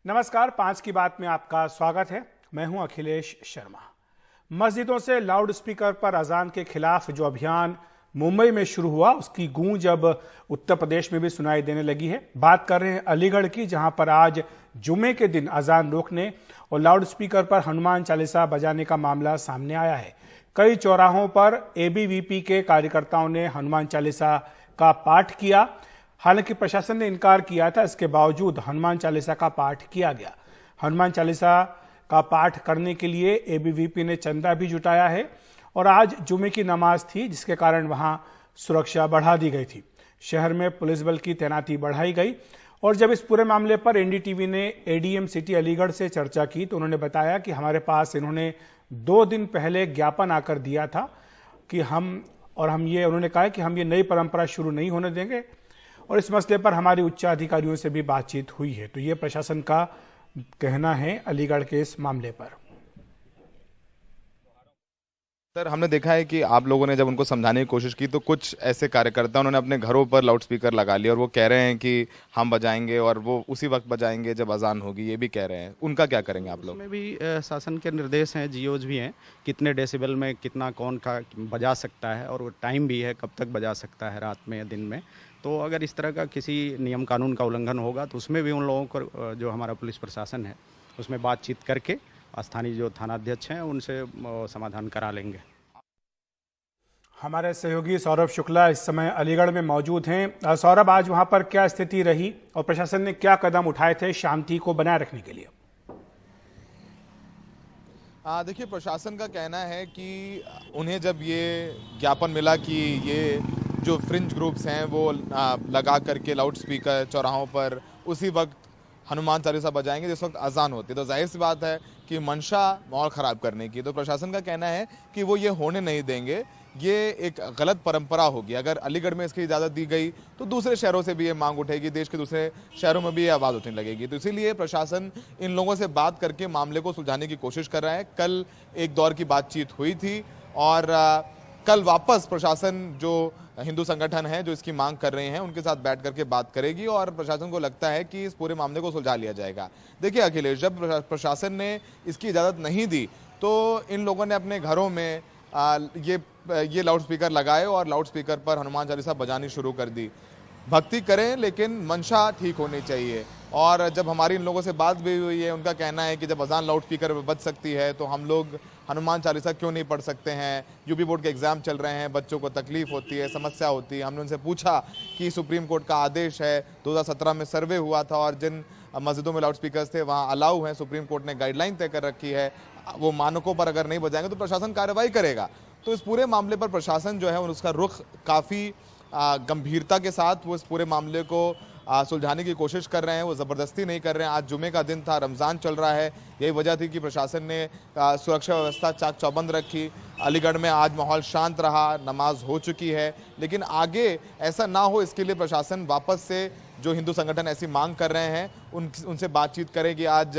नमस्कार, 5 की बात में आपका स्वागत है। मैं हूं अखिलेश शर्मा। मस्जिदों से लाउड स्पीकर पर अजान के खिलाफ जो अभियान मुंबई में शुरू हुआ, उसकी गूंज अब उत्तर प्रदेश में भी सुनाई देने लगी है। बात कर रहे हैं अलीगढ़ की, जहां पर आज जुमे के दिन अजान रोकने और लाउड स्पीकर पर हनुमान चालीसा बजाने का मामला सामने आया है। कई चौराहों पर एबीवीपी के कार्यकर्ताओं ने हनुमान चालीसा का पाठ किया। हालांकि प्रशासन ने इनकार किया था, इसके बावजूद हनुमान चालीसा का पाठ किया गया। हनुमान चालीसा का पाठ करने के लिए एबीवीपी ने चंदा भी जुटाया है और आज जुमे की नमाज थी, जिसके कारण वहां सुरक्षा बढ़ा दी गई थी। शहर में पुलिस बल की तैनाती बढ़ाई गई और जब इस पूरे मामले पर एनडीटीवी ने एडीएम सिटी अलीगढ़ से चर्चा की तो उन्होंने बताया कि हमारे पास इन्होंने 2 दिन पहले ज्ञापन आकर दिया था कि उन्होंने कहा कि हम ये नई परंपरा शुरू नहीं होने देंगे और इस मसले पर हमारी उच्च अधिकारियों से भी बातचीत हुई है। तो ये प्रशासन का कहना है अलीगढ़ के इस मामले पर। सर, हमने देखा है कि आप लोगों ने जब उनको समझाने की कोशिश की तो कुछ ऐसे कार्यकर्ता उन्होंने अपने घरों पर लाउड स्पीकर लगा लिया और वो कह रहे हैं कि हम बजाएंगे और वो उसी वक्त बजाएंगे जब अजान होगी, ये भी कह रहे हैं। उनका क्या करेंगे आप लोग? उसमें भी शासन के निर्देश हैं, जीओज भी हैं, कितने डेसिबल में कितना कौन का बजा सकता है और वो टाइम भी है, कब तक बजा सकता है, रात में या दिन में। तो अगर इस तरह का किसी नियम कानून का उल्लंघन होगा तो उसमें भी उन लोगों को, जो हमारा पुलिस प्रशासन है, उसमें बातचीत करके स्थानीय जो थानाध्यक्ष हैं उनसे समाधान करा लेंगे। हमारे सहयोगी सौरभ शुक्ला इस समय अलीगढ़ में मौजूद हैं। सौरभ, आज वहां पर क्या स्थिति रही और प्रशासन ने क्या कदम उठाए थे शांति को बनाए रखने के लिए? देखिए, प्रशासन का कहना है कि उन्हें जब ये ज्ञापन मिला कि ये जो फ्रिंज ग्रुप्स हैं वो लगा करके लाउड स्पीकर चौराहों पर उसी वक्त हनुमान चालीसा बजाएंगे जिस वक्त अजान होती है, तो जाहिर सी बात है कि मंशा माहौल ख़राब करने की। तो प्रशासन का कहना है कि वो ये होने नहीं देंगे, ये एक गलत परंपरा होगी। अगर अलीगढ़ में इसकी इजाज़त दी गई तो दूसरे शहरों से भी ये मांग उठेगी, देश के दूसरे शहरों में भी ये आवाज़ उठने लगेगी। तो इसीलिए प्रशासन इन लोगों से बात करके मामले को सुलझाने की कोशिश कर रहा है। कल एक दौर की बातचीत हुई थी और कल वापस प्रशासन जो हिंदू संगठन है जो इसकी मांग कर रहे हैं उनके साथ बैठ करके बात करेगी और प्रशासन को लगता है कि इस पूरे मामले को सुलझा लिया जाएगा। देखिए अखिलेश, जब प्रशासन ने इसकी इजाज़त नहीं दी तो इन लोगों ने अपने घरों में ये लाउड स्पीकर लगाए और लाउड स्पीकर पर हनुमान चालीसा बजानी शुरू कर दी। भक्ति करें लेकिन मंशा ठीक होनी चाहिए। और जब हमारी इन लोगों से बात भी हुई है, उनका कहना है कि जब अजान लाउड स्पीकर पर बज सकती है तो हम लोग हनुमान चालीसा क्यों नहीं पढ़ सकते हैं। यूपी बोर्ड के एग्जाम चल रहे हैं, बच्चों को तकलीफ होती है, समस्या होती है। हमने उनसे पूछा कि सुप्रीम कोर्ट का आदेश है, 2017 में सर्वे हुआ था और जिन मस्जिदों में लाउड स्पीकर थे वहाँ अलाउ हैं, सुप्रीम कोर्ट ने गाइडलाइन तय कर रखी है, वो मानकों पर अगर नहीं बजाएंगे तो प्रशासन कार्रवाई करेगा। तो इस पूरे मामले पर प्रशासन जो है उसका रुख काफ़ी गंभीरता के साथ वो इस पूरे मामले को सुलझाने की कोशिश कर रहे हैं। वो ज़बरदस्ती नहीं कर रहे हैं। आज जुमे का दिन था, रमज़ान चल रहा है, यही वजह थी कि प्रशासन ने सुरक्षा व्यवस्था चाक चौबंद रखी। अलीगढ़ में आज माहौल शांत रहा, नमाज हो चुकी है, लेकिन आगे ऐसा ना हो इसके लिए प्रशासन वापस से जो हिंदू संगठन ऐसी मांग कर रहे हैं उनसे बातचीत करेगी। आज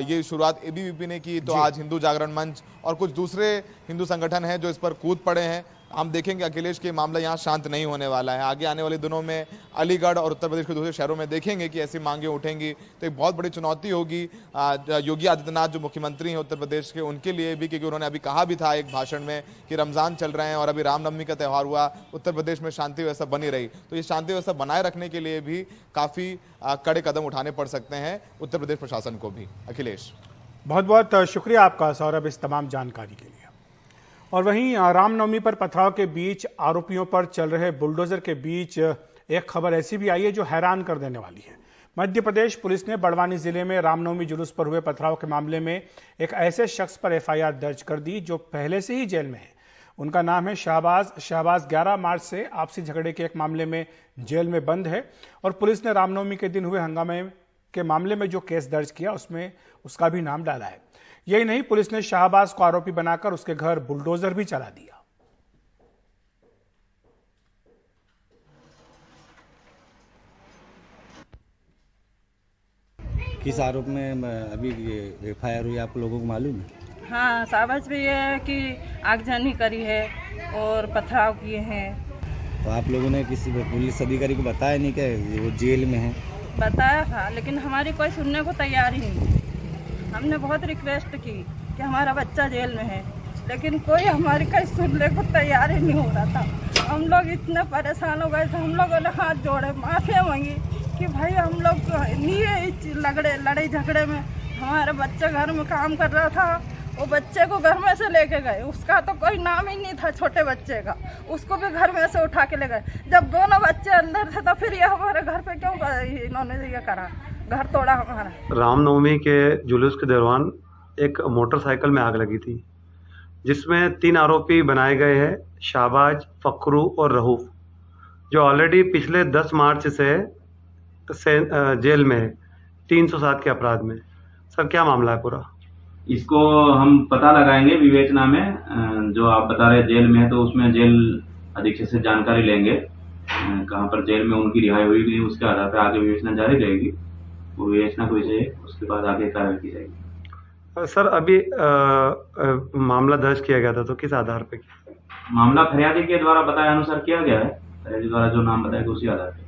ये शुरुआत एबीवीपी ने की तो आज हिंदू जागरण मंच और कुछ दूसरे हिंदू संगठन हैं जो इस पर कूद पड़े हैं। हम देखेंगे अखिलेश के मामला यहाँ शांत नहीं होने वाला है। आगे आने वाले दिनों में अलीगढ़ और उत्तर प्रदेश के दूसरे शहरों में देखेंगे कि ऐसी मांगे उठेंगी तो एक बहुत बड़ी चुनौती होगी योगी आदित्यनाथ जो मुख्यमंत्री हैं उत्तर प्रदेश के, उनके लिए भी, क्योंकि उन्होंने अभी कहा भी था एक भाषण में कि रमज़ान चल रहे हैं और अभी रामनवमी का त्यौहार हुआ, उत्तर प्रदेश में शांति व्यवस्था बनी रही, तो ये शांति व्यवस्था बनाए रखने के लिए भी काफ़ी कड़े कदम उठाने पड़ सकते हैं उत्तर प्रदेश प्रशासन को भी। अखिलेश, बहुत बहुत शुक्रिया आपका सौरभ इस तमाम जानकारी के लिए। और वहीं रामनवमी पर पथराव के बीच आरोपियों पर चल रहे बुलडोजर के बीच एक खबर ऐसी भी आई है जो हैरान कर देने वाली है। मध्य प्रदेश पुलिस ने बड़वानी जिले में रामनवमी जुलूस पर हुए पथराव के मामले में एक ऐसे शख्स पर एफआईआर दर्ज कर दी जो पहले से ही जेल में है। उनका नाम है शहबाज 11 मार्च से आपसी झगड़े के एक मामले में जेल में बंद है और पुलिस ने रामनवमी के दिन हुए हंगामे के मामले में जो केस दर्ज किया उसमें उसका भी नाम डाला है। यही नहीं, पुलिस ने शाहबाज को आरोपी बनाकर उसके घर बुलडोजर भी चला दिया। किस आरोप में अभी एफआईआर हुई आप लोगों को मालूम है? हाँ, शाहबाज भी है कि आगजनी करी है और पथराव किए हैं। तो आप लोगों ने किसी पुलिस अधिकारी को बताया नहीं कि वो जेल में है? बताया था, लेकिन हमारी कोई सुनने को तैयार ही नहीं। हमने बहुत रिक्वेस्ट की कि हमारा बच्चा जेल में है, लेकिन कोई हमारी कहीं सुनने को तैयार ही नहीं हो रहा था। हम लोग इतने परेशान हो गए थे, हम लोगों ने हाथ जोड़े, माफ़ी मांगी कि भाई हम लोग नहीं लड़ाई झगड़े में। हमारा बच्चा घर में काम कर रहा था, वो बच्चे को घर में से लेके गए, उसका तो कोई नाम ही नहीं था छोटे बच्चे का, उसको भी घर में से उठा के ले गए। जब दोनों बच्चे अंदर थे तो फिर ये हमारे घर पे क्यों इन्होंने ये करा, घर तोड़ा हमारा। रामनवमी के जुलूस के दौरान एक मोटरसाइकिल में आग लगी थी, जिसमें 3 आरोपी बनाए गए हैं, शाहबाज, फकरू और रहूफ, जो ऑलरेडी पिछले 10 मार्च से जेल में है 307 के अपराध में। सर, क्या मामला है पूरा? इसको हम पता लगाएंगे विवेचना में, जो आप बता रहे जेल में है, तो उसमें जेल अधीक्षक से जानकारी लेंगे कहाँ पर जेल में उनकी रिहाई हुई गई, उसके आधार पर आगे विवेचना जारी रहेगी। वो विवेचना को इसे उसके बाद आगे कार्रवाई की जाएगी। सर, अभी मामला दर्ज किया गया था, तो किस आधार पे? मामला फरियादी के द्वारा बताए अनुसार किया गया है, फरियादी द्वारा जो नाम बताया उसी आधार पर।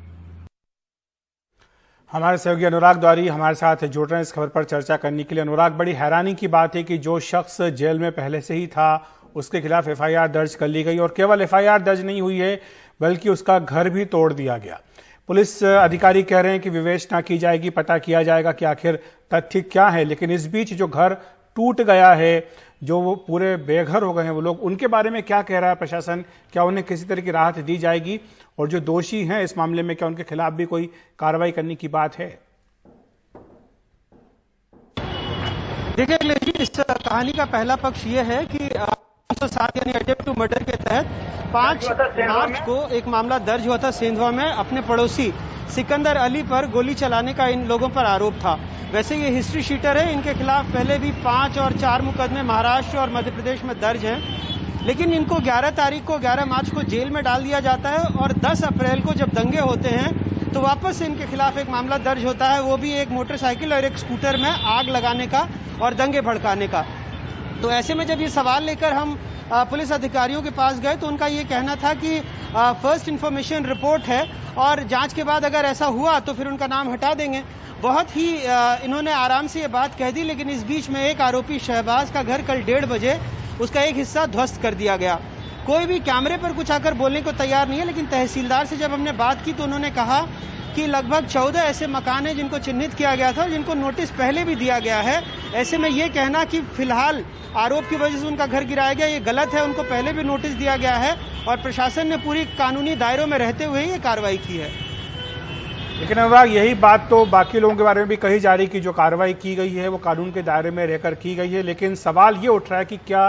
हमारे सहयोगी अनुराग द्वारी हमारे साथ जुड़ रहे हैं इस खबर पर चर्चा करने के लिए। अनुराग, बड़ी हैरानी की बात है कि जो शख्स जेल में पहले से ही था उसके खिलाफ एफआईआर दर्ज कर ली गई, और केवल एफआईआर दर्ज नहीं हुई है बल्कि उसका घर भी तोड़ दिया गया। पुलिस अधिकारी कह रहे हैं कि विवेचना की जाएगी, पता किया जाएगा कि आखिर तथ्य क्या है। लेकिन इस बीच जो घर टूट गया है, जो वो पूरे बेघर हो गए हैं वो लोग, उनके बारे में क्या कह रहा है प्रशासन? क्या उन्हें किसी तरह की राहत दी जाएगी? और जो दोषी हैं इस मामले में, क्या उनके खिलाफ भी कोई कार्रवाई करने की बात है? देखिए अखिलेश जी, इस कहानी का पहला पक्ष ये है कि 307 यानी अटेम्प्ट टू मर्डर के तहत 5 मार्च को एक मामला दर्ज हुआ था सेंधवा में। अपने पड़ोसी सिकंदर अली पर गोली चलाने का इन लोगों पर आरोप था। वैसे ये हिस्ट्री शीटर है, इनके खिलाफ पहले भी 5 और 4 मुकदमे महाराष्ट्र और मध्य प्रदेश में दर्ज हैं, लेकिन इनको 11 मार्च को जेल में डाल दिया जाता है और 10 अप्रैल को जब दंगे होते हैं तो वापस से इनके खिलाफ एक मामला दर्ज होता है, वो भी एक मोटरसाइकिल और एक स्कूटर में आग लगाने का और दंगे भड़काने का। तो ऐसे में जब ये सवाल लेकर हम पुलिस अधिकारियों के पास गए तो उनका ये कहना था कि फर्स्ट इन्फॉर्मेशन रिपोर्ट है और जांच के बाद अगर ऐसा हुआ तो फिर उनका नाम हटा देंगे। बहुत ही इन्होंने आराम से ये बात कह दी, लेकिन इस बीच में एक आरोपी शहबाज का घर कल 1:30 बजे उसका एक हिस्सा ध्वस्त कर दिया गया। कोई भी कैमरे पर कुछ आकर बोलने को तैयार नहीं है, लेकिन तहसीलदार से जब हमने बात की तो उन्होंने कहा कि लगभग 14 ऐसे मकान हैं जिनको चिन्हित किया गया था और जिनको नोटिस पहले भी दिया गया है। ऐसे में ये कहना कि फिलहाल आरोप की वजह से उनका घर गिराया गया, ये गलत है। उनको पहले भी नोटिस दिया गया है और प्रशासन ने पूरी कानूनी दायरों में रहते हुए ये कार्रवाई की है। लेकिन अनुराग, यही बात तो बाकी लोगों के बारे में भी कही जा रही कि जो कार्रवाई की गई है वो कानून के दायरे में रहकर की गई है। लेकिन सवाल ये उठ रहा है कि क्या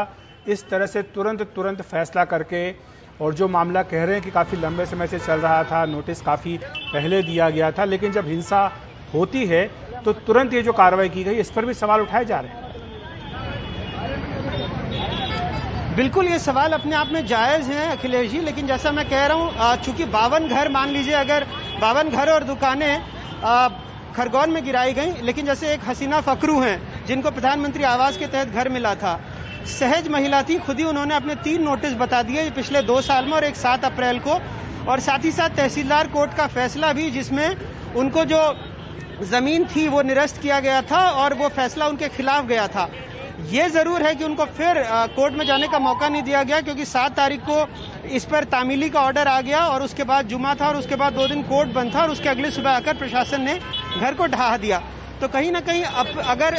इस तरह से तुरंत फैसला करके, और जो मामला कह रहे हैं कि काफ़ी लंबे समय से चल रहा था, नोटिस काफ़ी पहले दिया गया था, लेकिन जब हिंसा होती है तो तुरंत ये जो कार्रवाई की गई, इस पर भी सवाल उठाए जा रहे हैं। बिल्कुल, ये सवाल अपने आप में जायज़ हैं अखिलेश जी, लेकिन जैसा मैं कह रहा हूँ, चूंकि 52 घर, मान लीजिए अगर 52 घर और दुकानें खरगोन में गिराई गई, लेकिन जैसे एक हसीना फकरू हैं जिनको प्रधानमंत्री आवास के तहत घर मिला था, सहज महिला थी, खुद ही उन्होंने अपने 3 नोटिस बता दिए पिछले 2 साल में और एक 7 अप्रैल को, और साथ ही साथ तहसीलदार कोर्ट का फैसला भी जिसमें उनको जो जमीन थी वो निरस्त किया गया था और वो फैसला उनके खिलाफ गया था। ये जरूर है कि उनको फिर कोर्ट में जाने का मौका नहीं दिया गया, क्योंकि 7 तारीख को इस पर तामीली का ऑर्डर आ गया और उसके बाद जुमा था और उसके बाद 2 दिन कोर्ट बंद था और उसके अगले सुबह आकर प्रशासन ने घर को ढहा दिया। तो कहीं ना कहीं अब अगर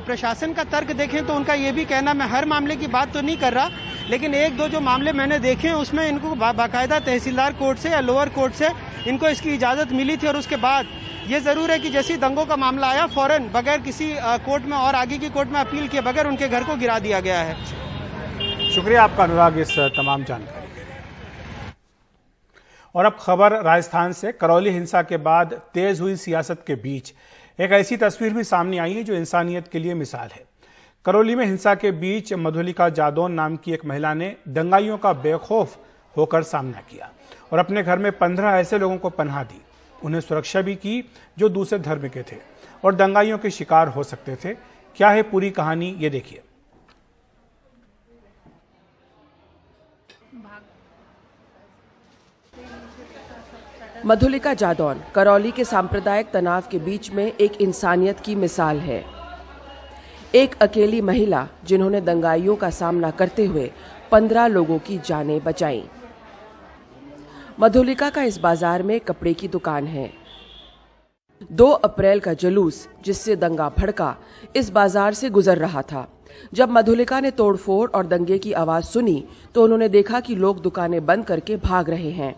प्रशासन का तर्क देखें तो उनका ये भी कहना, मैं हर मामले की बात तो नहीं कर रहा, लेकिन 1-2 जो मामले मैंने देखे हैं उसमें इनको बाकायदा तहसीलदार कोर्ट से या लोअर कोर्ट से इनको इसकी इजाज़त मिली थी और उसके बाद ये ज़रूर है कि जैसे दंगों का मामला आया फौरन बगैर किसी कोर्ट में और आगे की कोर्ट में अपील किए बगैर उनके घर को गिरा दिया गया है। शुक्रिया आपका अनुराग इस तमाम जानकारी के लिए। और अब खबर राजस्थान से। करौली हिंसा के बाद तेज हुई सियासत के बीच एक ऐसी तस्वीर भी सामने आई है जो इंसानियत के लिए मिसाल है। करौली में हिंसा के बीच मधुलिका जादौन नाम की एक महिला ने दंगाइयों का बेखौफ होकर सामना किया और अपने घर में 15 ऐसे लोगों को पनाह दी, उन्हें सुरक्षा भी की जो दूसरे धर्म के थे और दंगाइयों के शिकार हो सकते थे। क्या है पूरी कहानी, ये देखिए। मधुलिका जादौन करौली के सांप्रदायिक तनाव के बीच में एक इंसानियत की मिसाल है। एक अकेली महिला जिन्होंने दंगाइयों का सामना करते हुए 15 लोगों की जानें बचाईं। मधुलिका का इस बाजार में कपड़े की दुकान है। 2 अप्रैल का जुलूस जिससे दंगा भड़का इस बाजार से गुजर रहा था। जब मधुलिका ने तोड़फोड़ और दंगे की आवाज सुनी तो उन्होंने देखा कि लोग दुकानें बंद करके भाग रहे हैं,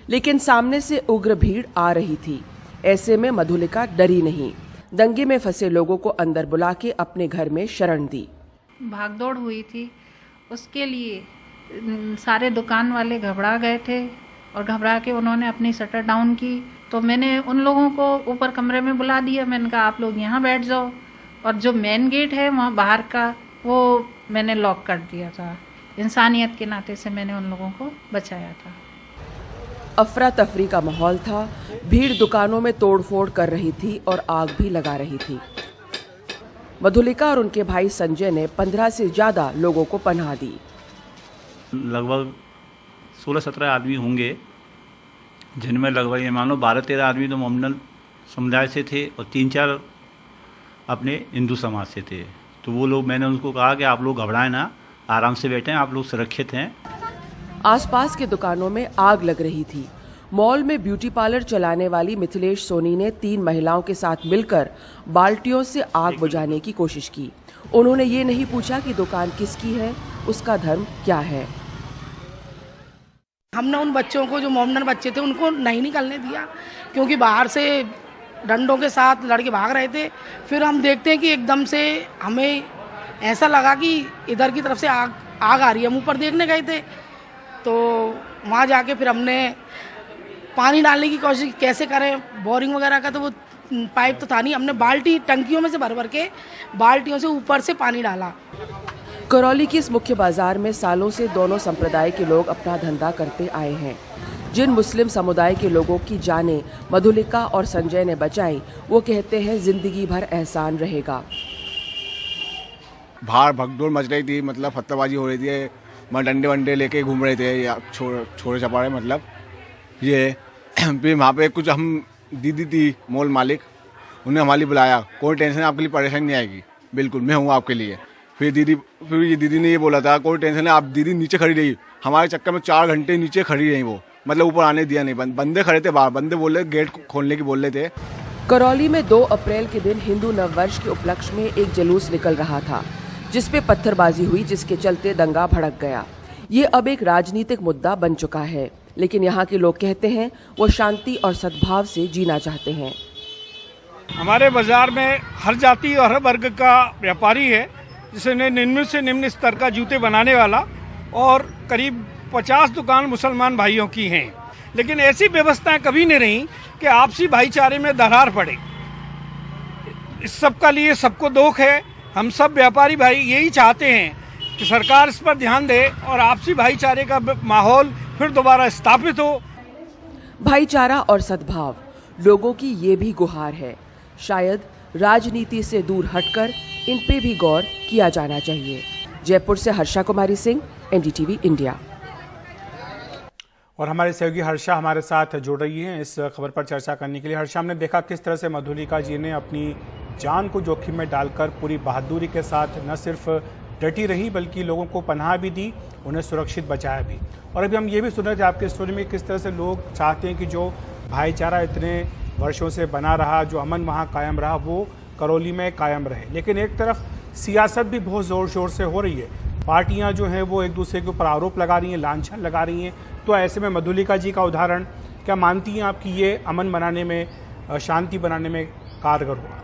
लेकिन सामने से उग्र भीड़ आ रही थी। ऐसे में मधुलिका डरी नहीं, दंगे में फंसे लोगों को अंदर बुला के अपने घर में शरण दी। भागदौड़ हुई थी, उसके लिए सारे दुकान वाले घबरा गए थे और घबरा के उन्होंने अपनी शटर डाउन की। तो मैंने उन लोगों को ऊपर कमरे में बुला दिया। मैंने कहा आप लोग यहाँ बैठ जाओ, और जो मेन गेट है वहाँ बाहर का वो मैंने लॉक कर दिया था। इंसानियत के नाते से मैंने उन लोगों को बचाया था। अफरा तफरी का माहौल था। भीड़ दुकानों में तोड़फोड़ कर रही थी और आग भी लगा रही थी। मधुलिका और उनके भाई संजय ने 15 से ज्यादा लोगों को पनाह दी। लगभग 16-17 आदमी होंगे, जिनमें लगभग ये मान लो 12-13 आदमी तो मोमडन समुदाय से थे और 3-4 अपने हिंदू समाज से थे। तो वो लोग, मैंने उनको कहा कि आप लोग घबराएं ना, आराम से बैठें, आप लोग सुरक्षित हैं। आसपास के दुकानों में आग लग रही थी। मॉल में ब्यूटी पार्लर चलाने वाली मिथिलेश सोनी ने 3 महिलाओं के साथ मिलकर बाल्टियों से आग बुझाने की कोशिश की। उन्होंने ये नहीं पूछा कि दुकान किसकी है, उसका धर्म क्या है। हमने उन बच्चों को, जो मोमडन बच्चे थे, उनको नहीं निकलने दिया, क्योंकि बाहर से डंडों के साथ लड़के भाग रहे थे। फिर हम देखते हैं कि एकदम से हमें ऐसा लगा कि इधर की तरफ से आग आ रही है। हम ऊपर देखने गए थे तो वहाँ जाके फिर हमने पानी डालने की कोशिश, कैसे करें, बोरिंग वगैरह का तो वो पाइप तो था नहीं। हमने बाल्टी टंकियों में से भर भर के बाल्टियों से ऊपर से पानी डाला। करौली की इस मुख्य बाजार में सालों से दोनों संप्रदाय के लोग अपना धंधा करते आए हैं। जिन मुस्लिम समुदाय के लोगों की जानें मधुलिका और संजय ने बचाई, वो कहते हैं जिंदगी भर एहसान रहेगा। बाहर भगदौड़ मच रही थी, मतलब पत्थरबाजी हो रही थी, डंडे वंडे लेके घूम रहे थे या छोड़े छपाड़े, मतलब ये। फिर वहाँ पे कुछ हम दीदी थी मॉल मालिक, उन्हें हमारी बुलाया, कोई टेंशन आपके लिए परेशानी नहीं आएगी, बिल्कुल मैं हूँ आपके लिए। फिर ये दीदी ने ये बोला था कोई टेंशन है, आप दीदी नीचे खड़ी रही। हमारे चक्कर में 4 घंटे नीचे खड़ी रही वो, मतलब ऊपर आने दिया नहीं। बंदे खड़े थे बाहर, बंदे बोल रहे गेट खोलने की बोल रहे थे। करौली में 2 अप्रैल के दिन हिंदू नववर्ष के उपलक्ष्य में एक जुलूस निकल रहा था, जिसपे पत्थरबाजी हुई, जिसके चलते दंगा भड़क गया। ये अब एक राजनीतिक मुद्दा बन चुका है, लेकिन यहाँ के लोग कहते हैं वो शांति और सद्भाव से जीना चाहते हैं। हमारे बाजार में हर जाति और हर वर्ग का व्यापारी है, जिसने निम्न से निम्न स्तर का जूते बनाने वाला, और करीब 50 दुकान मुसलमान भाइयों की हैं। लेकिन ऐसी व्यवस्थाएं कभी नहीं रही कि आपसी भाईचारे में दरार पड़े। इस सब का लिए सबको दुख है। हम सब व्यापारी भाई यही चाहते हैं कि सरकार इस पर ध्यान दे और आपसी भाईचारे का माहौल फिर दोबारा स्थापित हो। भाईचारा और सद्भाव, लोगों की ये भी गुहार है। शायद राजनीति से दूर हटकर इन पे भी गौर किया जाना चाहिए। जयपुर से हर्षा कुमारी सिंह, एनडीटीवी इंडिया। और हमारे सहयोगी हर्षा हमारे साथ जुड़ रही हैं इस खबर पर चर्चा करने के लिए। हर्षा, हमने देखा किस तरह से मधुलिका जी ने अपनी जान को जोखिम में डालकर पूरी बहादुरी के साथ न सिर्फ डटी रही, बल्कि लोगों को पनाह भी दी, उन्हें सुरक्षित बचाया भी। और अभी हम ये भी सुन रहे थे आपके स्टोरी में किस तरह से लोग चाहते हैं कि जो भाईचारा इतने वर्षों से बना रहा, जो अमन वहाँ कायम रहा, वो करौली में कायम रहे। लेकिन एक तरफ सियासत भी बहुत ज़ोर शोर से हो रही है। पार्टियां जो हैं वो एक दूसरे के ऊपर आरोप लगा रही हैं, लांछन लगा रही हैं। तो ऐसे में मधुलिका जी का उदाहरण क्या मानती हैं आप कि ये अमन बनाने में, शांति बनाने में कारगर हुआ?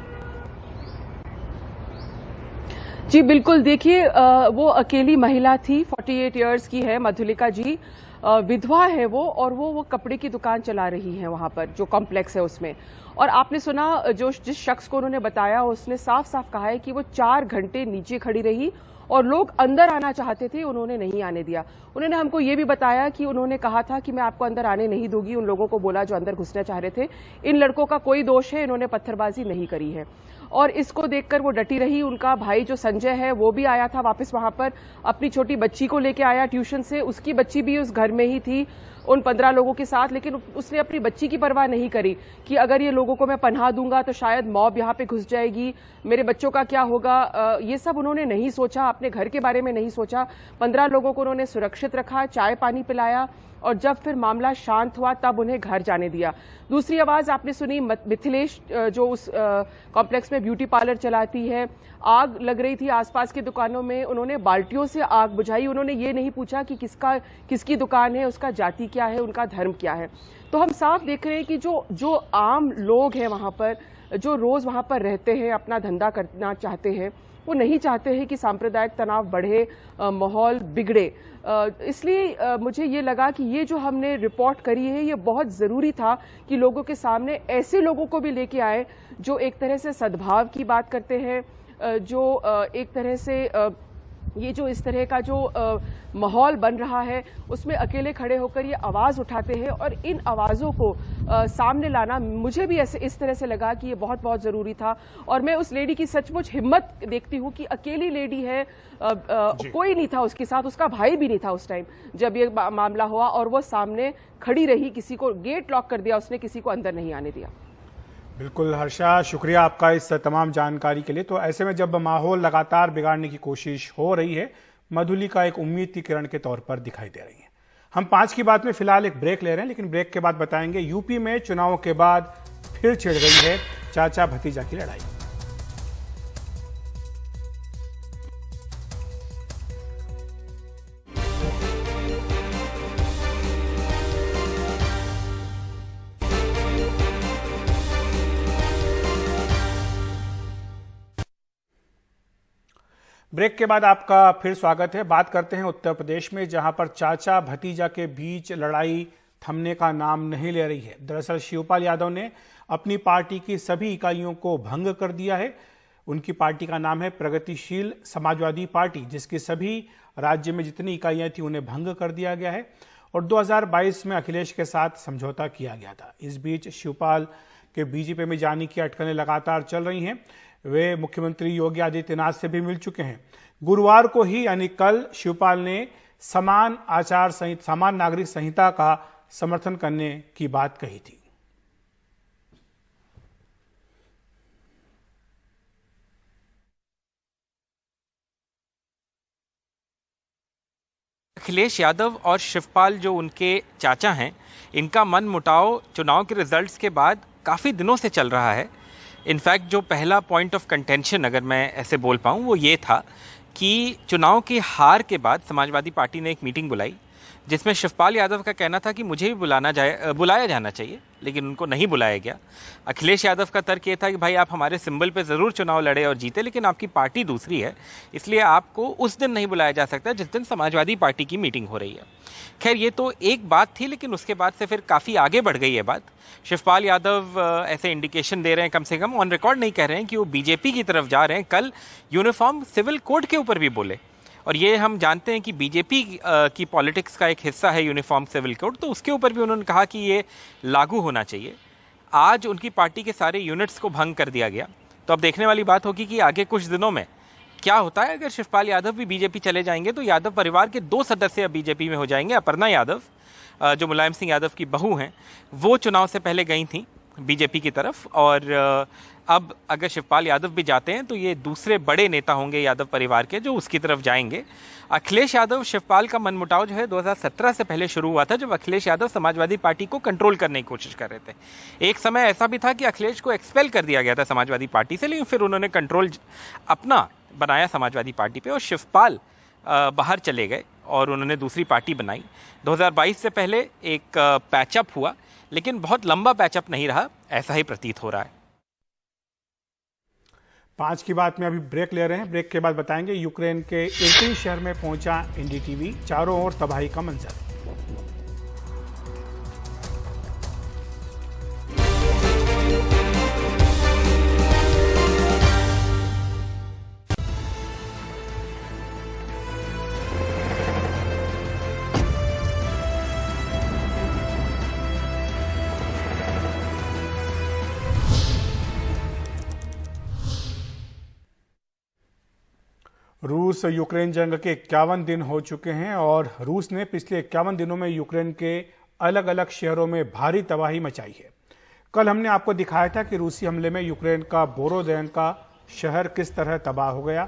जी बिल्कुल। देखिए, वो अकेली महिला थी, 48 इयर्स की है मधुलिका जी, विधवा है वो, और वो कपड़े की दुकान चला रही है वहां पर जो कॉम्प्लेक्स है उसमें। और आपने सुना जिस शख्स को उन्होंने बताया, उसने साफ साफ कहा है कि वो 4 घंटे नीचे खड़ी रही और लोग अंदर आना चाहते थे, उन्होंने नहीं आने दिया। उन्होंने हमको ये भी बताया कि उन्होंने कहा था कि मैं आपको अंदर आने नहीं दूंगी, उन लोगों को बोला जो अंदर घुसना चाह रहे थे। इन लड़कों का कोई दोष है, इन्होंने पत्थरबाजी नहीं करी है। और इसको देखकर वो डटी रही। उनका भाई जो संजय है वो भी आया था वापस वहां पर, अपनी छोटी बच्ची को लेके आया ट्यूशन से, उसकी बच्ची भी उस घर में ही थी। उन 15 लोगों के साथ, लेकिन उसने अपनी बच्ची की परवाह नहीं करी कि अगर ये लोगों को मैं पनाह दूंगा तो शायद मॉब यहाँ पे घुस जाएगी, मेरे बच्चों का क्या होगा। ये सब उन्होंने नहीं सोचा, अपने घर के बारे में नहीं सोचा। 15 लोगों को उन्होंने सुरक्षित रखा, चाय पानी पिलाया, और जब फिर मामला शांत हुआ तब उन्हें घर जाने दिया। दूसरी आवाज आपने सुनी मिथिलेश, जो उस कॉम्प्लेक्स में ब्यूटी पार्लर चलाती है। आग लग रही थी आसपास की दुकानों में, उन्होंने बाल्टियों से आग बुझाई। उन्होंने ये नहीं पूछा कि किसकी दुकान है, उसका जाति क्या है, उनका धर्म क्या है। तो हम साफ देख रहे हैं कि जो आम लोग हैं वहां पर, जो रोज वहां पर रहते हैं, अपना धंधा करना चाहते हैं, वो नहीं चाहते हैं कि सांप्रदायिक तनाव बढ़े, माहौल बिगड़े। इसलिए मुझे ये लगा कि ये जो हमने रिपोर्ट करी है ये बहुत ज़रूरी था कि लोगों के सामने ऐसे लोगों को भी लेके आए जो एक तरह से सद्भाव की बात करते हैं, जो एक तरह से ये जो इस तरह का जो माहौल बन रहा है उसमें अकेले खड़े होकर ये आवाज़ उठाते हैं। और इन आवाज़ों को सामने लाना मुझे भी ऐसे इस तरह से लगा कि ये बहुत बहुत ज़रूरी था। और मैं उस लेडी की सचमुच हिम्मत देखती हूँ कि अकेली लेडी है, कोई नहीं था उसके साथ, उसका भाई भी नहीं था उस टाइम जब ये मामला हुआ, और वो सामने खड़ी रही, किसी को गेट लॉक कर दिया उसने, किसी को अंदर नहीं आने दिया। बिल्कुल हर्षा, शुक्रिया आपका इस तमाम जानकारी के लिए। तो ऐसे में जब माहौल लगातार बिगाड़ने की कोशिश हो रही है, मधुलिका एक उम्मीद की किरण के तौर पर दिखाई दे रही है। हम 5 की बात में फिलहाल एक ब्रेक ले रहे हैं, लेकिन ब्रेक के बाद बताएंगे यूपी में चुनाव के बाद फिर छिड़ गई है चाचा भतीजा की लड़ाई। ब्रेक के बाद आपका फिर स्वागत है। बात करते हैं उत्तर प्रदेश में, जहां पर चाचा भतीजा के बीच लड़ाई थमने का नाम नहीं ले रही है। दरअसल शिवपाल यादव ने अपनी पार्टी की सभी इकाइयों को भंग कर दिया है। उनकी पार्टी का नाम है प्रगतिशील समाजवादी पार्टी, जिसकी सभी राज्य में जितनी इकाइयां थी उन्हें भंग कर दिया गया है और 2022 में अखिलेश के साथ समझौता किया गया था। इस बीच शिवपाल के बीजेपी में जाने की अटकलें लगातार चल रही हैं। वे मुख्यमंत्री योगी आदित्यनाथ से भी मिल चुके हैं। गुरुवार को ही यानी कल शिवपाल ने समान नागरिक संहिता का समर्थन करने की बात कही थी। अखिलेश यादव और शिवपाल जो उनके चाचा हैं, इनका मन मुटाव चुनाव के रिजल्ट्स के बाद काफ़ी दिनों से चल रहा है। इनफैक्ट जो पहला पॉइंट ऑफ कंटेंशन, अगर मैं ऐसे बोल पाऊँ, वो ये था कि चुनाव की हार के बाद समाजवादी पार्टी ने एक मीटिंग बुलाई जिसमें शिवपाल यादव का कहना था कि मुझे भी बुलाया जाना चाहिए, लेकिन उनको नहीं बुलाया गया। अखिलेश यादव का तर्क ये था कि भाई आप हमारे सिंबल पे ज़रूर चुनाव लड़े और जीते, लेकिन आपकी पार्टी दूसरी है, इसलिए आपको उस दिन नहीं बुलाया जा सकता जिस दिन समाजवादी पार्टी की मीटिंग हो रही है। खैर, ये तो एक बात थी, लेकिन उसके बाद से फिर काफ़ी आगे बढ़ गई है बात। शिवपाल यादव ऐसे इंडिकेशन दे रहे हैं, कम से कम ऑन रिकॉर्ड नहीं कह रहे हैं कि वो बीजेपी की तरफ जा रहे हैं। कल यूनिफॉर्म सिविल कोड के ऊपर भी बोले, और ये हम जानते हैं कि बीजेपी की पॉलिटिक्स का एक हिस्सा है यूनिफॉर्म सिविल कोड, तो उसके ऊपर भी उन्होंने कहा कि ये लागू होना चाहिए। आज उनकी पार्टी के सारे यूनिट्स को भंग कर दिया गया। तो अब देखने वाली बात होगी कि आगे कुछ दिनों में क्या होता है। अगर शिवपाल यादव भी बीजेपी चले जाएंगे तो यादव परिवार के 2 सदस्य अब बीजेपी में हो जाएंगे। अपर्णा यादव, जो मुलायम सिंह यादव की बहू हैं, वो चुनाव से पहले गई थी बीजेपी की तरफ, और अब अगर शिवपाल यादव भी जाते हैं तो ये दूसरे बड़े नेता होंगे यादव परिवार के जो उसकी तरफ जाएंगे। अखिलेश यादव शिवपाल का मनमुटाव जो है 2017 से पहले शुरू हुआ था, जब अखिलेश यादव समाजवादी पार्टी को कंट्रोल करने की कोशिश कर रहे थे। एक समय ऐसा भी था कि अखिलेश को एक्सपेल कर दिया गया था समाजवादी पार्टी से, लेकिन फिर उन्होंने कंट्रोल अपना बनाया समाजवादी पार्टी पे और शिवपाल बाहर चले गए और उन्होंने दूसरी पार्टी बनाई। 2022 से पहले एक पैचअप हुआ, लेकिन बहुत लंबा पैचअप नहीं रहा, ऐसा ही प्रतीत हो रहा है। 5 की बात में अभी ब्रेक ले रहे हैं। ब्रेक के बाद बताएंगे यूक्रेन के इर्पिन शहर में पहुंचा एनडीटीवी, चारों ओर तबाही का मंजर। रूस यूक्रेन जंग के 51 दिन हो चुके हैं और रूस ने पिछले 51 दिनों में यूक्रेन के अलग अलग शहरों में भारी तबाही मचाई है। कल हमने आपको दिखाया था कि रूसी हमले में यूक्रेन का बोरोदेन का शहर किस तरह तबाह हो गया।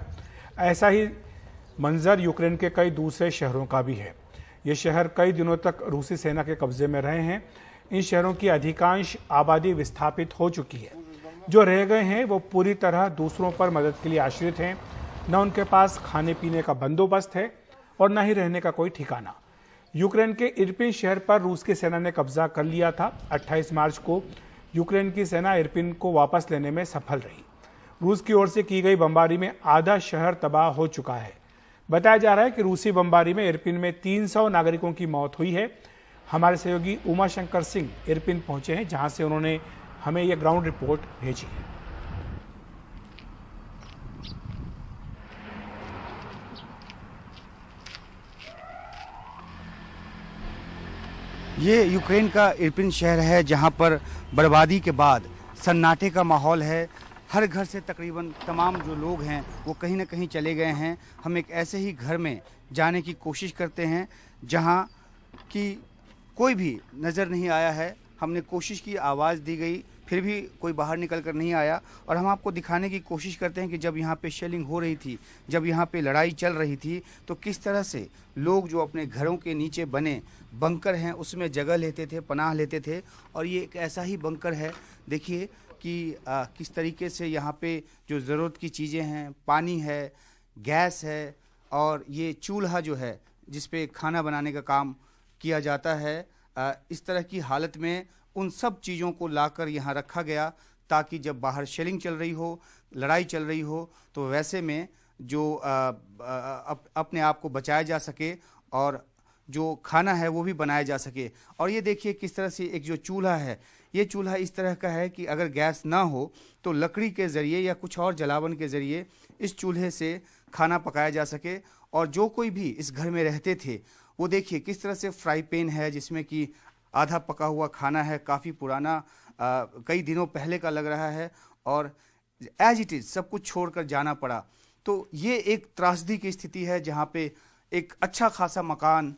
ऐसा ही मंजर यूक्रेन के कई दूसरे शहरों का भी है। ये शहर कई दिनों तक रूसी सेना के कब्जे में रहे हैं। इन शहरों की अधिकांश आबादी विस्थापित हो चुकी है। जो रह गए हैं वो पूरी तरह दूसरों पर मदद के लिए आश्रित हैं। न उनके पास खाने पीने का बंदोबस्त है और न ही रहने का कोई ठिकाना। यूक्रेन के इरपिन शहर पर रूस की सेना ने कब्जा कर लिया था। 28 मार्च को यूक्रेन की सेना इरपिन को वापस लेने में सफल रही। रूस की ओर से की गई बमबारी में आधा शहर तबाह हो चुका है। बताया जा रहा है कि रूसी बमबारी में इरपिन में 300 नागरिकों की मौत हुई है। हमारे सहयोगी उमाशंकर सिंह इरपिन पहुंचे हैं, जहां से उन्होंने हमें यह ग्राउंड रिपोर्ट भेजी है। ये यूक्रेन का इरपिन शहर है, जहां पर बर्बादी के बाद सन्नाटे का माहौल है। हर घर से तकरीबन तमाम जो लोग हैं वो कहीं ना कहीं चले गए हैं। हम एक ऐसे ही घर में जाने की कोशिश करते हैं जहां कि कोई भी नज़र नहीं आया है। हमने कोशिश की, आवाज़ दी गई, फिर भी कोई बाहर निकल कर नहीं आया। और हम आपको दिखाने की कोशिश करते हैं कि जब यहाँ पे शेलिंग हो रही थी, जब यहाँ पे लड़ाई चल रही थी, तो किस तरह से लोग जो अपने घरों के नीचे बने बंकर हैं उसमें जगह लेते थे, पनाह लेते थे। और ये एक ऐसा ही बंकर है, देखिए कि किस तरीके से यहाँ पे जो ज़रूरत की चीज़ें हैं, पानी है, गैस है, और ये चूल्हा जो है जिस पे खाना बनाने का काम किया जाता है, इस तरह की हालत में उन सब चीज़ों को लाकर यहाँ रखा गया ताकि जब बाहर शेलिंग चल रही हो, लड़ाई चल रही हो, तो वैसे में जो अपने आप को बचाया जा सके और जो खाना है वो भी बनाया जा सके। और ये देखिए किस तरह से एक जो चूल्हा है, ये चूल्हा इस तरह का है कि अगर गैस ना हो तो लकड़ी के ज़रिए या कुछ और जलावन के ज़रिए इस चूल्हे से खाना पकाया जा सके। और जो कोई भी इस घर में रहते थे वो देखिए किस तरह से फ्राई पैन है जिसमें कि आधा पका हुआ खाना है, काफ़ी पुराना, कई दिनों पहले का लग रहा है, और एज इट इज़ सब कुछ छोड़कर जाना पड़ा। तो ये एक त्रासदी की स्थिति है जहाँ पे एक अच्छा खासा मकान,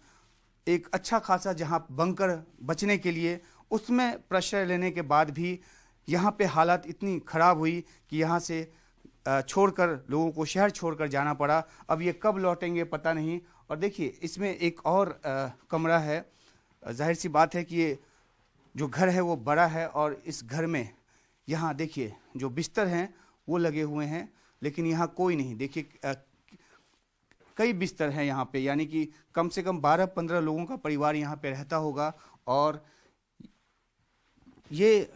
एक अच्छा खासा जहाँ बंकर बचने के लिए, उसमें प्रेशर लेने के बाद भी यहाँ पे हालात इतनी ख़राब हुई कि यहाँ से छोड़कर लोगों को शहर छोड़कर जाना पड़ा। अब ये कब लौटेंगे पता नहीं। और देखिए इसमें एक और कमरा है। जाहिर सी बात है कि ये जो घर है वो बड़ा है, और इस घर में यहाँ देखिए जो बिस्तर हैं वो लगे हुए हैं, लेकिन यहाँ कोई नहीं। देखिए कई बिस्तर हैं यहाँ पे, यानी कि कम से कम 12-15 लोगों का परिवार यहाँ पे रहता होगा। और ये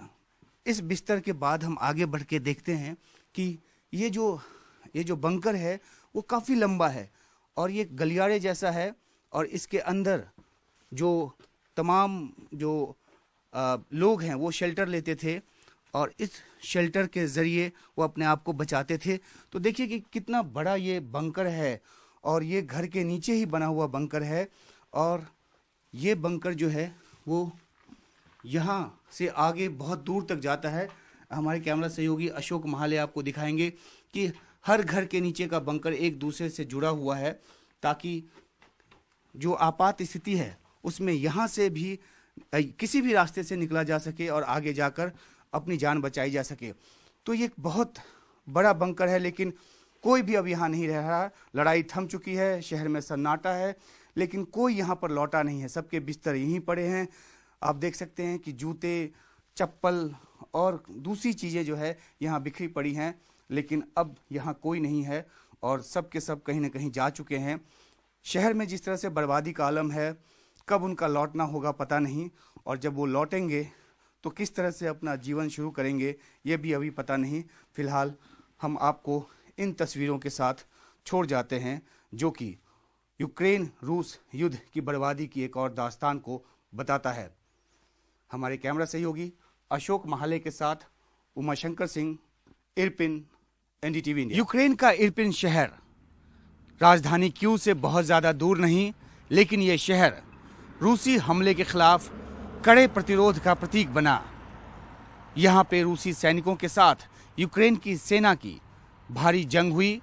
इस बिस्तर के बाद हम आगे बढ़ के देखते हैं कि ये जो बंकर है वो काफ़ी लंबा है और ये गलियारे जैसा है, और इसके अंदर जो तमाम जो लोग हैं वो शेल्टर लेते थे और इस शेल्टर के ज़रिए वो अपने आप को बचाते थे। तो देखिए कि कितना बड़ा ये बंकर है, और ये घर के नीचे ही बना हुआ बंकर है। और ये बंकर जो है वो यहाँ से आगे बहुत दूर तक जाता है। हमारे कैमरा सहयोगी अशोक महाले आपको दिखाएंगे कि हर घर के नीचे का बंकर एक दूसरे से जुड़ा हुआ है, ताकि जो आपात स्थिति है उसमें यहाँ से भी किसी भी रास्ते से निकला जा सके और आगे जाकर अपनी जान बचाई जा सके। तो ये बहुत बड़ा बंकर है, लेकिन कोई भी अब यहाँ नहीं रह रहा। लड़ाई थम चुकी है, शहर में सन्नाटा है, लेकिन कोई यहाँ पर लौटा नहीं है। सबके बिस्तर यहीं पड़े हैं। आप देख सकते हैं कि जूते, चप्पल और दूसरी चीज़ें जो है यहाँ बिखरी पड़ी हैं, लेकिन अब यहाँ कोई नहीं है और सब के सब कहीं ना कहीं जा चुके हैं। शहर में जिस तरह से बर्बादी का आलम है, कब उनका लौटना होगा पता नहीं, और जब वो लौटेंगे तो किस तरह से अपना जीवन शुरू करेंगे ये भी अभी पता नहीं। फिलहाल हम आपको इन तस्वीरों के साथ छोड़ जाते हैं, जो कि यूक्रेन रूस युद्ध की बर्बादी की एक और दास्तान को बताता है। हमारे कैमरा सहयोगी अशोक महाले के साथ Umashankar Singh, Irpin, NDTV India. Ukraine का इरपिन शहर राजधानी कीव से बहुत ज़्यादा दूर नहीं, लेकिन ये शहर रूसी हमले के खिलाफ कड़े प्रतिरोध का प्रतीक बना। यहाँ पे रूसी सैनिकों के साथ यूक्रेन की सेना की भारी जंग हुई।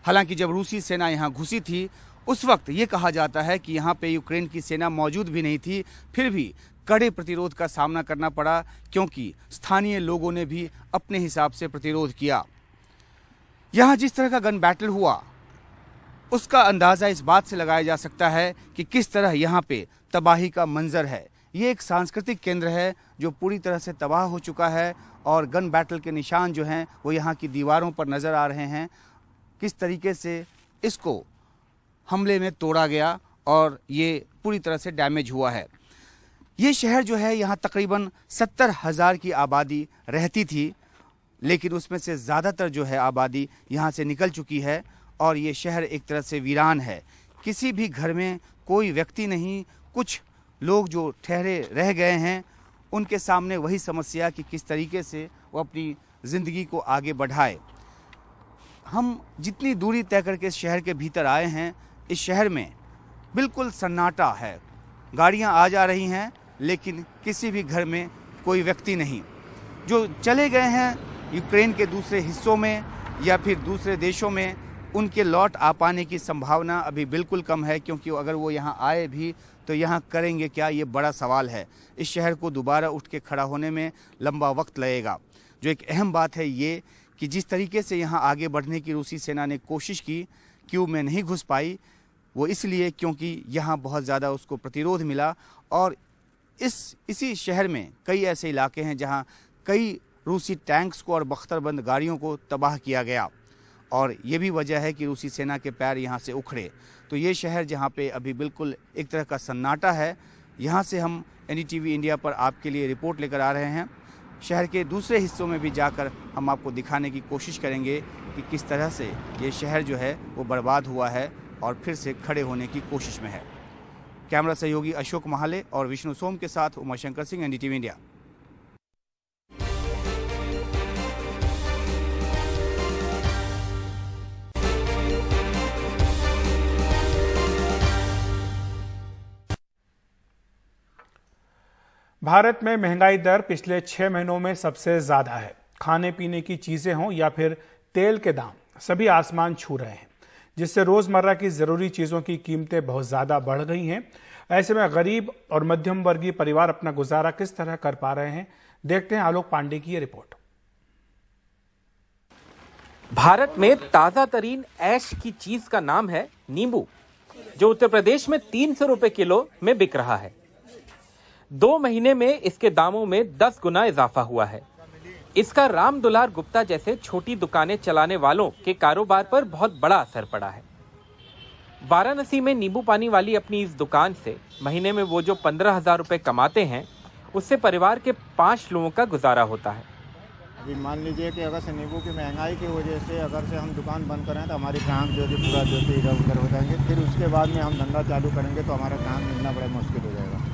हालांकि जब रूसी सेना यहाँ घुसी थी उस वक्त ये कहा जाता है कि यहाँ पे यूक्रेन की सेना मौजूद भी नहीं थी, फिर भी कड़े प्रतिरोध का सामना करना पड़ा, क्योंकि स्थानीय लोगों ने भी अपने हिसाब से प्रतिरोध किया। यहाँ जिस तरह का गन बैटल हुआ उसका अंदाज़ा इस बात से लगाया जा सकता है कि किस तरह यहाँ पे तबाही का मंजर है। ये एक सांस्कृतिक केंद्र है जो पूरी तरह से तबाह हो चुका है और गन बैटल के निशान जो हैं वो यहाँ की दीवारों पर नज़र आ रहे हैं। किस तरीके से इसको हमले में तोड़ा गया और ये पूरी तरह से डैमेज हुआ है। ये शहर जो है यहाँ तकरीबन 70,000 की आबादी रहती थी, लेकिन उसमें से ज़्यादातर जो है आबादी यहाँ से निकल चुकी है और ये शहर एक तरह से वीरान है। किसी भी घर में कोई व्यक्ति नहीं, कुछ लोग जो ठहरे रह गए हैं उनके सामने वही समस्या कि किस तरीके से वो अपनी ज़िंदगी को आगे बढ़ाए। हम जितनी दूरी तय करके इस शहर के भीतर आए हैं, इस शहर में बिल्कुल सन्नाटा है। गाड़ियां आ जा रही हैं लेकिन किसी भी घर में कोई व्यक्ति नहीं। जो चले गए हैं यूक्रेन के दूसरे हिस्सों में या फिर दूसरे देशों में, उनके लौट आ पाने की संभावना अभी बिल्कुल कम है, क्योंकि अगर वो यहाँ आए भी तो यहाँ करेंगे क्या, ये बड़ा सवाल है। इस शहर को दोबारा उठ के खड़ा होने में लंबा वक्त लगेगा। जो एक अहम बात है ये कि जिस तरीके से यहाँ आगे बढ़ने की रूसी सेना ने कोशिश की, क्यू में नहीं घुस पाई, वो इसलिए क्योंकि यहाँ बहुत ज़्यादा उसको प्रतिरोध मिला। और इसी शहर में कई ऐसे इलाके हैं जहाँ कई रूसी टैंक्स को और बख्तरबंद गाड़ियों को तबाह किया गया और ये भी वजह है कि रूसी सेना के पैर यहाँ से उखड़े। तो ये शहर जहाँ पे अभी बिल्कुल एक तरह का सन्नाटा है, यहाँ से हम एनडीटीवी इंडिया पर आपके लिए रिपोर्ट लेकर आ रहे हैं। शहर के दूसरे हिस्सों में भी जाकर हम आपको दिखाने की कोशिश करेंगे कि किस तरह से ये शहर जो है वो बर्बाद हुआ है और फिर से खड़े होने की कोशिश में है। कैमरा सहयोगी अशोक महाले और विष्णु सोम के साथ उमाशंकर सिंह, एनडीटीवी इंडिया। भारत में महंगाई दर पिछले 6 महीनों में सबसे ज्यादा है। खाने पीने की चीजें हों या फिर तेल के दाम, सभी आसमान छू रहे हैं, जिससे रोजमर्रा की जरूरी चीजों की कीमतें बहुत ज्यादा बढ़ गई हैं। ऐसे में गरीब और मध्यम वर्गीय परिवार अपना गुजारा किस तरह कर पा रहे हैं, देखते हैं आलोक पांडे की ये रिपोर्ट। भारत में ताजा तरीन ऐश की चीज का नाम है नींबू, जो उत्तर प्रदेश में 300 रुपए किलो में बिक रहा है। 2 महीने में इसके दामों में 10 गुना इजाफा हुआ है। इसका राम दुलार गुप्ता जैसे छोटी दुकानें चलाने वालों के कारोबार पर बहुत बड़ा असर पड़ा है। वाराणसी में नींबू पानी वाली अपनी इस दुकान से महीने में वो जो 15,000 रुपए कमाते हैं, उससे परिवार के 5 लोगों का गुजारा होता है। अभी मान लीजिए कि अगर से नींबू की महंगाई की वजह से अगर से हम दुकान बंद करें तो हमारी ग्राहक जो पूरा जो इधर उधर हो जाएंगे, फिर उसके बाद में हम धंधा चालू करेंगे तो हमारा काम मिलना बड़ा मुश्किल हो जाएगा।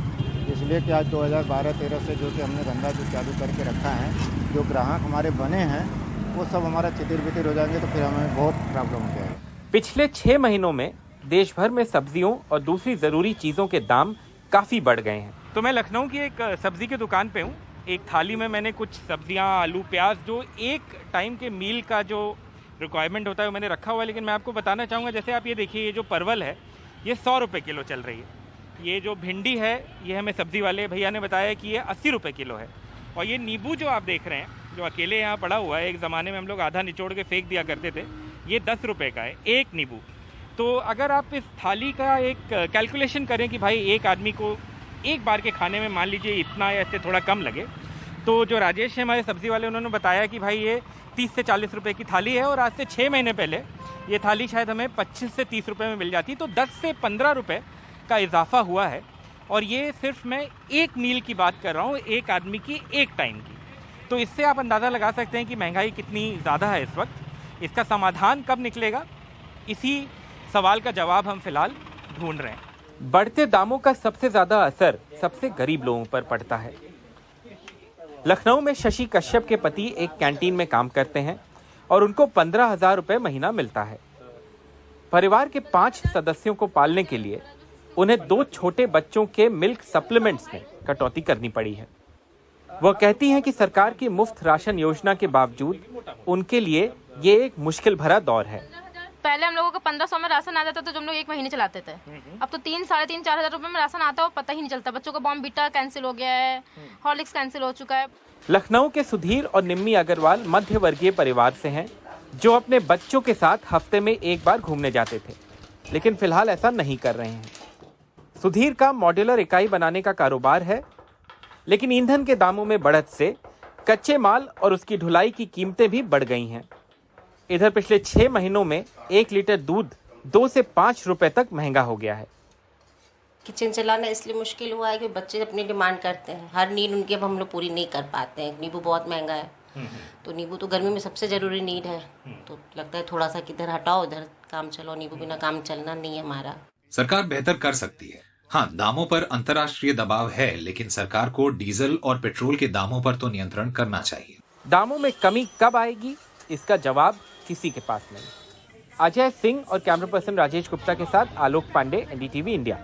इसलिए कि आज 2012-13 से जो कि हमने धंधा जो चालू करके रखा है, जो ग्राहक हमारे बने हैं वो सब हमारा चितिर बितिर हो जाएंगे तो फिर हमें बहुत प्रॉब्लम हो जाएगा। पिछले 6 महीनों में देश भर में सब्जियों और दूसरी जरूरी चीजों के दाम काफी बढ़ गए हैं। तो मैं लखनऊ की एक सब्जी की दुकान पे हूँ। एक थाली में मैंने कुछ सब्जियाँ, आलू, प्याज, जो एक टाइम के मील का जो रिक्वायरमेंट होता है वो मैंने रखा हुआ है। लेकिन मैं आपको बताना चाहूँगा, जैसे आप ये देखिए, ये जो परवल है ये 100 रुपये किलो चल रही है। ये जो भिंडी है ये हमें सब्जी वाले भैया ने बताया कि ये 80 रुपये किलो है। और ये नींबू जो आप देख रहे हैं, जो अकेले यहाँ पड़ा हुआ है, एक ज़माने में हम लोग आधा निचोड़ के फेंक दिया करते थे, ये 10 रुपये का है एक नींबू। तो अगर आप इस थाली का एक कैलकुलेशन करें कि भाई एक आदमी को एक बार के खाने में मान लीजिए इतना या इससे थोड़ा कम लगे, तो जो राजेश है हमारे सब्जी वाले, उन्होंने बताया कि भाई ये 30 से 40 रुपये की थाली है और आज से 6 महीने पहले ये थाली शायद हमें 25 से 30 रुपये में मिल जाती। तो 10 से 15 रुपये का इजाफा हुआ है। और ये सिर्फ मैं एक मील की बात कर रहा हूँ, एक आदमी की एक टाइम की। तो इससे आप अंदाज़ा लगा सकते हैं कि महंगाई कितनी ज़्यादा है इस वक्त। इसका समाधान कब निकलेगा, इसी सवाल का जवाब हम फिलहाल ढूंढ रहे हैं। बढ़ते दामों का सबसे ज़्यादा असर सबसे गरीब लोगों पर पड़ता है। लखनऊ में शशि कश्यप के पति एक कैंटीन में काम करते हैं और उनको 15,000 रुपये महीना मिलता है। परिवार के 5 सदस्यों को पालने के लिए उन्हें 2 छोटे बच्चों के मिल्क सप्लीमेंट्स में कटौती करनी पड़ी है। वह कहती हैं कि सरकार की मुफ्त राशन योजना के बावजूद उनके लिए ये एक मुश्किल भरा दौर है। पहले हम लोगों को 1500 में राशन आ जाता था, जो हम लोग 1 महीने चलाते थे। अब तो 3, साढ़े 3, 4 हजार रुपए में राशन आता है और पता ही नहीं चलता। बच्चों का बॉर्नवीटा कैंसिल हो गया है, हॉर्लिक्स कैंसिल हो चुका है। लखनऊ के सुधीर और निम्मी अग्रवाल मध्य वर्गीय परिवार से हैं, जो अपने बच्चों के साथ हफ्ते में एक बार घूमने जाते थे, लेकिन फिलहाल ऐसा नहीं कर रहे हैं। सुधीर का मॉड्यूलर इकाई बनाने का कारोबार है, लेकिन ईंधन के दामों में बढ़त से कच्चे माल और उसकी ढुलाई की कीमतें भी बढ़ गई हैं। इधर पिछले 6 महीनों में 1 लीटर दूध 2 से 5 रुपए तक महंगा हो गया है। किचन चलाना इसलिए मुश्किल हुआ है कि बच्चे अपनी डिमांड करते हैं, हर नीड उनकी अब हम लोग पूरी नहीं कर पाते हैं। नींबू बहुत महंगा है, तो नींबू तो गर्मी में सबसे ज़रूरी नीड है, तो लगता है थोड़ा सा किधर हटाओ इधर काम चलो, नींबू बिना काम चलना नहीं है हमारा। सरकार बेहतर कर सकती है। हाँ, दामों पर अंतर्राष्ट्रीय दबाव है, लेकिन सरकार को डीजल और पेट्रोल के दामों पर तो नियंत्रण करना चाहिए। दामों में कमी कब आएगी, इसका जवाब किसी के पास नहीं। अजय सिंह और कैमरा पर्सन राजेश गुप्ता के साथ आलोक पांडे, NDTV इंडिया।